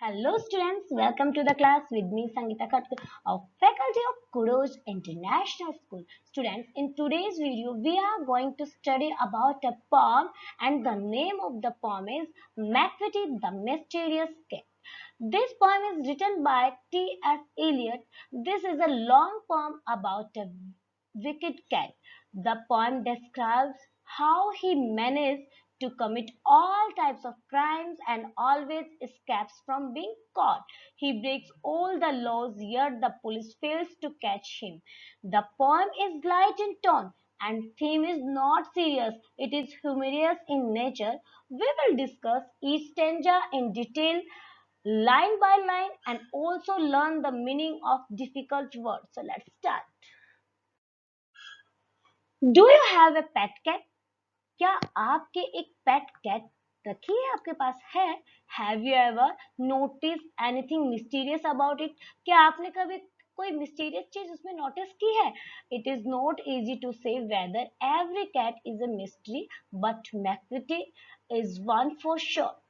Hello students, welcome to the class with me Sangeeta Khatkar of Faculty of Kudos International School. Students, in today's video we are going to study about a poem and the name of the poem is McVitie the Mysterious Cat. This poem is written by T.S. Eliot. This is a long poem about a wicked cat. The poem describes how he managed to commit all types of crimes and always escapes from being caught. He breaks all the laws, yet the police fails to catch him. The poem is light in tone and theme is not serious. It is humorous in nature. We will discuss each stanza in detail line by line and also learn the meaning of difficult words. So let's start. Do you have a pet cat? क्या आपके एक पेट cat रखी है आपके पास है? Have you ever notice anything mysterious about it? क्या आपने कभी कोई मिस्टीरियस चीज उसमें नोटिस की है? It is not easy to say whether every cat is a mystery but Macavity is one for sure.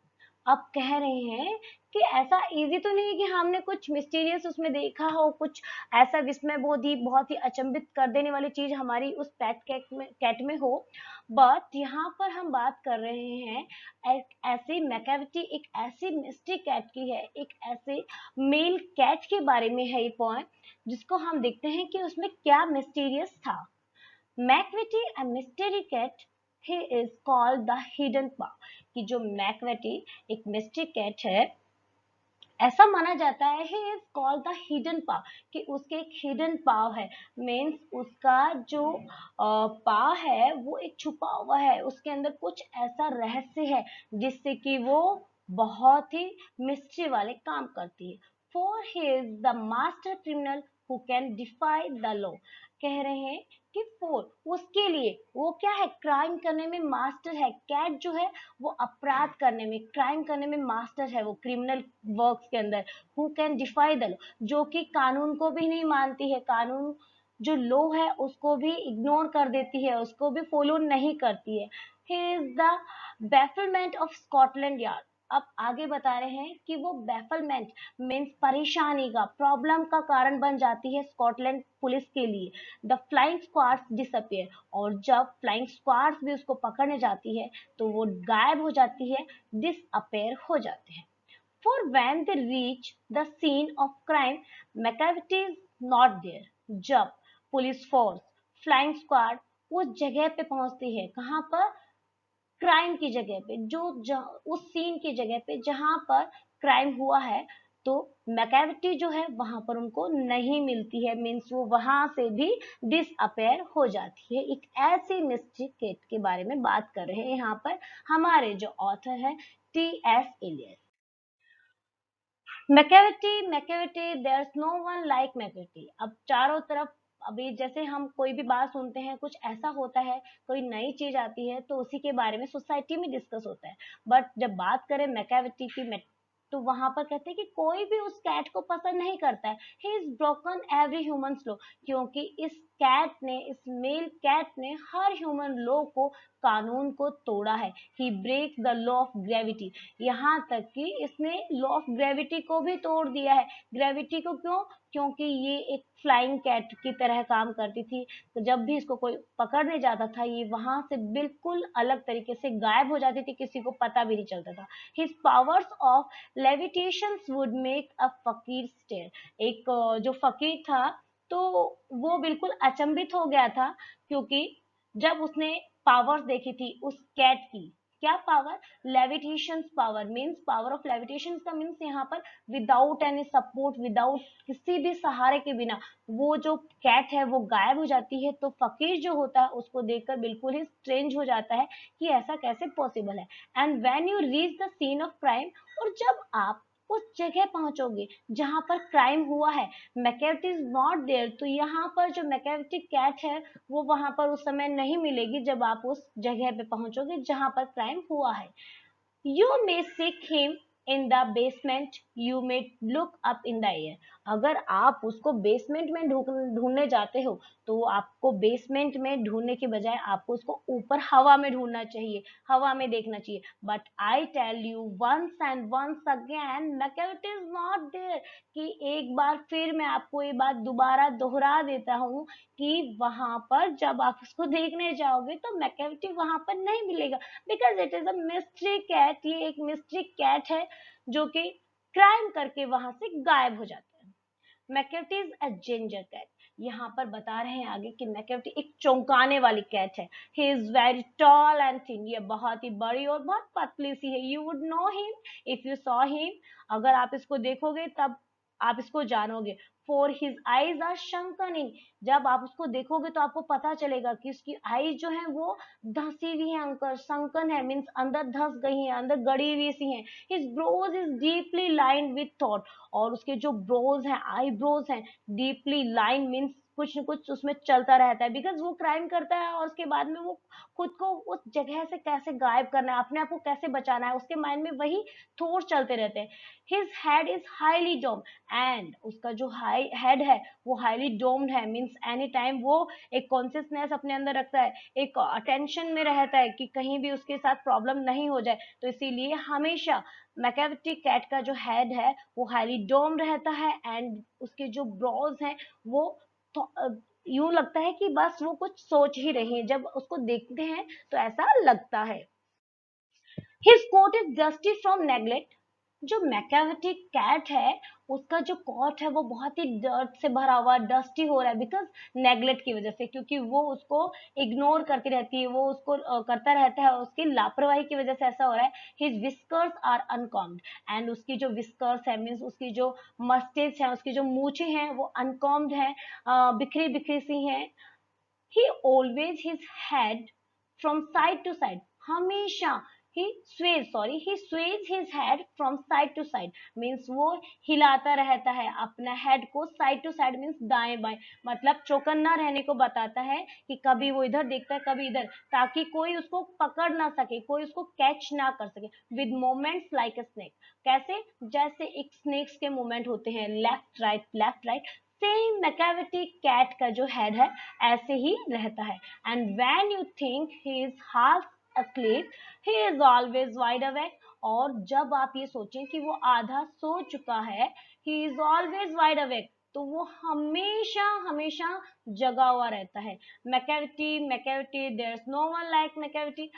अब कह रहे हैं कि ऐसा इजी तो नहीं है कि हमने कुछ मिस्टीरियस उसमें देखा हो, कुछ ऐसा विस्मय बहुत ही अचंभित कर देने वाली चीज हमारी उस पेट कैट में हो. बट यहाँ पर हम बात कर रहे हैं एक ऐसी मैकेविटी, एक ऐसी मिस्ट्री कैट की है, एक ऐसे मेल कैट के बारे में है ये पोएम, जिसको हम देखते हैं कि उसमें क्या मिस्टीरियस था. Macavity a mystery cat, he is called the hidden paw. कि जो मैकविटी एक मिस्ट्री कैट है, ऐसा माना जाता है he is called the hidden paw, कि उसके एक हिडन पाव है. मीन्स उसका जो पाव है वो एक छुपा हुआ है, उसके अंदर कुछ ऐसा रहस्य है जिससे कि वो बहुत ही मिस्ट्री वाले काम करती है. For he is the master criminal who can defy the law. कह रहे हैं कि फॉर उसके लिए वो क्या है, क्राइम करने में मास्टर है. कैट जो है वो अपराध करने में, क्राइम करने में मास्टर है, वो क्रिमिनल वर्क्स के अंदर. Who can defy the law, जो कि कानून को भी नहीं मानती है, कानून जो लॉ है उसको भी इग्नोर कर देती है, उसको भी फॉलो नहीं करती है. He is the bafflement of Scotland Yard. अब आगे बता रहे हैं कि वो बैफलमेंट मीन्स परेशानी का, प्रॉब्लम का कारण बन जाती है स्कॉटलैंड पुलिस के लिए. द फ्लाइंग स्क्वाड्स डिसअपियर, और जब फ्लाइंग स्क्वाड्स भी उसको पकड़ने जाती है तो वो गायब हो जाती है, डिसअपियर हो जाते हैं. For when they reach the scene of crime, McCavity is not there. जब पुलिस फोर्स, फ्लाइंग स्क्वाड उस जगह पे पहुंचती है, कहां पर? क्राइम की जगह पे, उस सीन की जगह पे जहां पर क्राइम हुआ है, तो मैकेविटी जो है वहां पर उनको नहीं मिलती है. मीन्स वो वहां से भी डिसअपेयर हो जाती है. एक ऐसी मिस्ट्री केट के बारे में बात कर रहे हैं यहाँ पर हमारे जो ऑथर है T.S. Eliot. Macavity, there no one like Macavity. अब चारों तरफ, अभी जैसे हम कोई भी बात सुनते हैं, कुछ ऐसा होता है, कोई नई चीज आती है तो उसी के बारे में सोसाइटी में डिस्कस होता है. बट जब बात करें मैकेविटी की, तो वहां पर कहते हैं कि कोई भी उस कैट को पसंद नहीं करता है. He is broken every human law, क्योंकि इस कैट ने, इस मेल कैट ने हर ह्यूमन लॉ को, कानून को तोड़ा है. He breaks the law of gravity, यहाँ तक कि इसने लॉ ऑफ ग्रेविटी को भी तोड़ दिया है. ग्रेविटी को क्यों? क्योंकि ये एक फ्लाइंग कैट की तरह काम करती थी, तो जब भी इसको कोई पकड़ने जाता था ये वहां से बिल्कुल अलग तरीके से गायब हो जाती थी, किसी को पता भी नहीं चलता था. His powers of levitation would make a फकीर स्टेयर. एक जो फकीर था तो वो बिल्कुल अचंभित हो गया था, क्योंकि जब उसने पावर्स देखी थी उस कैट की. क्या power? Levitation power. Means power of levitation का मीन्स यहाँ पर विदाउट एनी सपोर्ट, विदाउट किसी भी सहारे के बिना वो जो कैट है वो गायब हो जाती है. तो फकीर जो होता है उसको देखकर बिल्कुल ही स्ट्रेंज हो जाता है कि ऐसा कैसे पॉसिबल है. And when you reach the scene of crime, और जब आप उस जगह पहुंचोगे जहां पर क्राइम हुआ है, मैकेविटी इज नॉट देयर, तो यहाँ पर जो मैकेविटी कैट है वो वहां पर उस समय नहीं मिलेगी जब आप उस जगह पे पहुंचोगे जहां पर क्राइम हुआ है. You may seek him in the basement you may look up in the air. अगर आप उसको बेसमेंट में ढूंढने जाते हो तो आपको बेसमेंट में ढूंढने की बजाय आपको उसको ऊपर हवा में ढूंढना चाहिए, हवा में देखना चाहिए। But I tell you once and once again Macavity is not there, कि एक बार फिर मैं आपको ये बात दोबारा दोहरा देता हूँ कि वहां पर जब आप उसको देखने जाओगे तो मैकेविटी वहां पर नहीं मिलेगा, because it is a mystery cat. ये एक मिस्ट्री कैट है जो कि क्राइम करके वहां से गायब हो जाता है। Macavity is a ginger cat. यहाँ पर बता रहे हैं आगे कि मैकेविटी एक चौंकाने वाली कैट है। He is very tall and thin, ये बहुत ही बड़ी और बहुत पतली सी है। You would know him if you saw him, अगर आप इसको देखोगे तब आप इसको जानोगे। फॉर हिज आईज आर शंकन इन, जब आप उसको देखोगे तो आपको पता चलेगा कि उसकी आईज जो है वो धसी हुई है, अंकर संकन है, मीन्स अंदर धस गई है, अंदर गड़ी हुई सी है। His brows is deeply lined with thought, और उसके जो ब्रोज हैं, आईब्रोज हैं, डीपली लाइन मीन्स कुछ न कुछ उसमें चलता रहता है, बिकॉज वो क्राइम करता है और उसके बाद में वो खुद को उस जगह से कैसे गायब करना है, अपने आप को कैसे बचाना है, उसके माइंड में वही थॉट चलते रहते हैं। His head is highly domed, and उसका जो हाई हेड है वो हाईली डोम्ड है, मीन्स एनी टाइम वो एक कॉन्शियसनेस अपने अंदर रखता है, एक अटेंशन में रहता है कि कहीं भी उसके साथ प्रॉब्लम नहीं हो जाए। तो इसीलिए हमेशा मैकेविटी कैट का जो हेड है वो हाईली डोम रहता है, एंड उसके जो ब्रोज हैं वो तो यूं लगता है कि बस वो कुछ सोच ही रही है, जब उसको देखते हैं तो ऐसा लगता है। His coat is dusty from neglect. जो मैकेविटी कैट है उसका जो कोट है वो बहुत ही डर्ट से भरा हुआ, डस्टी हो रहा है, बिकॉज नेग्लेक्ट की वजह से, क्योंकि वो उसको इग्नोर करती रहती है, वो उसको करता रहता है, उसकी लापरवाही की वजह से ऐसा हो रहा है। हिज विस्कर्स आर अनकॉम्ड, एंड उसकी जो विस्कर्स है मीन्स उसकी जो मस्टेच है, उसकी जो मूछें हैं वो अनकॉम्ड है, बिखरी बिखरी सी हैं। he always his head from side to side, हमेशा he sways his head from side to side, means वो हिलाता रहता है अपना हेड को साइड टू साइड, मीन्स दाएं बाएं, मतलब चौकन्ना रहने को बताता है कि कभी वो इधर देखता है कभी इधर, ताकि कोई उसको पकड़ ना सके, कोई उसको कैच ना कर सके। With moments like a snake, कैसे, जैसे एक स्नेक्स के मूवमेंट होते हैं, left right, same Macavity cat का जो हेड है ऐसे ही रहता है। And when you think he is half asleep, he is always wide awake, और जब आप ये सोचें कि वो आधा सो चुका है, he is always wide awake, तो वो हमेशा हमेशा जगा हुआ रहता है। Macavity Macavity, there is no one like Macavity.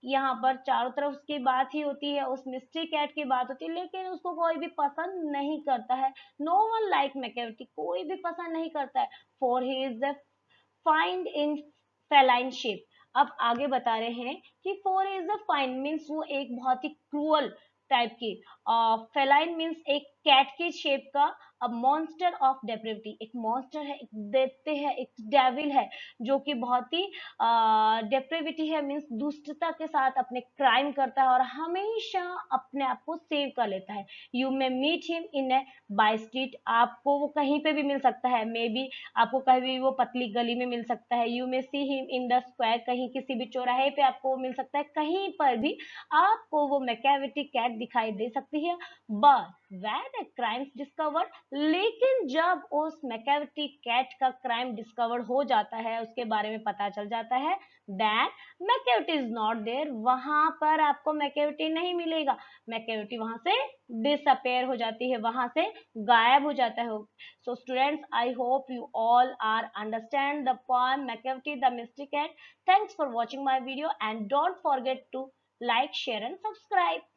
यहाँ पर चारों तरफ उसकी बात ही होती है, उस मिस्ट्री कैट की बात होती है, लेकिन उसको कोई भी पसंद नहीं करता है। नो वन लाइक मैकेविटी, कोई भी पसंद नहीं करता है। For he is the find in feline shape. अब आगे बता रहे हैं कि four is the find means वो एक बहुत ही क्रूअल टाइप की, फेलाइन मीन्स एक कैट की शेप का, अब मॉन्स्टर ऑफ डेप्रेविटी, एक मॉन्स्टर है, एक दैत्य है, एक डेविल है, जो कि बहुत ही डेप्रेविटी है, मीन्स दुष्टता के साथ अपने क्राइम करता है और हमेशा अपने आप को सेव कर लेता है। You may meet him in a by street, आपको वो कहीं पे भी मिल सकता है, मे बी आपको कहीं वो पतली गली में मिल सकता है। You may see him in the square, कहीं किसी भी चौराहे पे आपको मिल सकता है, कहीं पर भी आपको वो मैकेविटी कैट दिखाई दे सकती है। But when a crime discovered, लेकिन जब उस मैकेविटी कैट का क्राइम डिस्कवर्ड हो जाता है, उसके बारे में पता चल जाता है, then Macavity is not there, वहां पर आपको मैकेविटी नहीं मिलेगा, मैकेविटी वहां से डिसअपेयर हो जाती है, वहां से गायब हो जाता है। So students, I hope you all are understand the poem Macavity the Mystic Cat. Thanks for watching my video and don't forget to like, share and subscribe.